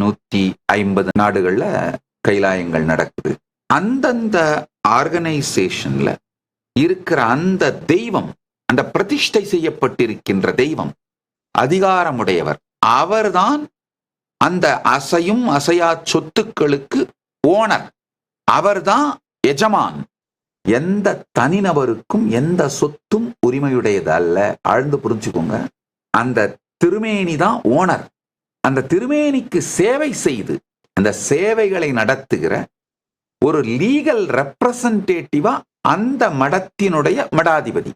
150 நாடுகள்ல கைலாயங்கள் நடக்குது. அந்தந்த ஆர்கனைசேஷன்ல இருக்கிற அந்த தெய்வம், அந்த பிரதிஷ்டை செய்யப்பட்டிருக்கின்ற தெய்வம் அதிகாரமுடையவர். அவர்தான் அந்த அசையும் அசையா சொத்துக்களுக்கு ஓனர். அவர்தான் எஜமான். எந்த தனிநபருக்கும் எந்த சொத்தும் உரிமையுடையது அல்ல. ஆழ்ந்து புரிஞ்சுக்கோங்க. அந்த திருமேனி தான் ஓனர். அந்த திருமேனிக்கு சேவை செய்து அந்த சேவைகளை நடத்துகிற ஒரு லீகல் ரெப்ரசன்டேட்டிவா அந்த மடத்தினுடைய மடாதிபதி,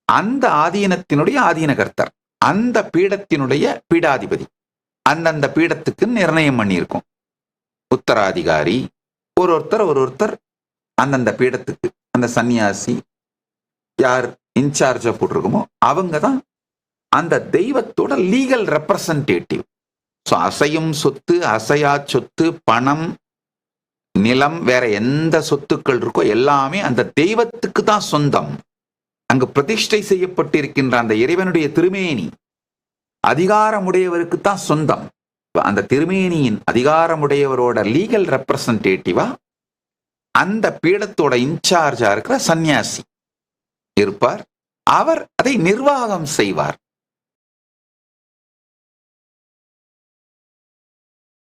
அந்த ஆதீனத்தினுடைய ஆதீனகர்த்தர், அந்த பீடத்தினுடைய பீடாதிபதி, அந்தந்த பீடத்துக்கு நிர்ணயம் பண்ணியிருக்கோம். உத்தராதிகாரி ஒருத்தர் அந்தந்த பீடத்துக்கு, அந்த சன்னியாசி யார் இன்சார்ஜா போட்டிருக்குமோ அவங்க தான் அந்த தெய்வத்தோட லீகல் ரெப்ரசன்டேட்டிவ். ஸோ அசையும் சொத்து, அசையா சொத்து, பணம், நிலம், வேற எந்த சொத்துக்கள் இருக்கோ எல்லாமே அந்த தெய்வத்துக்கு தான் சொந்தம். அங்கு பிரதிஷ்டை செய்யப்பட்டிருக்கின்ற அந்த இறைவனுடைய திருமேனி அதிகாரமுடையவருக்கு தான் சொந்தம். அந்த திருமேனியின் அதிகாரமுடையவரோட லீகல் ரெப்ரசன்டேட்டிவா அந்த பீடத்தோட இன்சார்ஜா இருக்கிற சன்னியாசி இருப்பார். அவர் அதை நிர்வாகம் செய்வார்.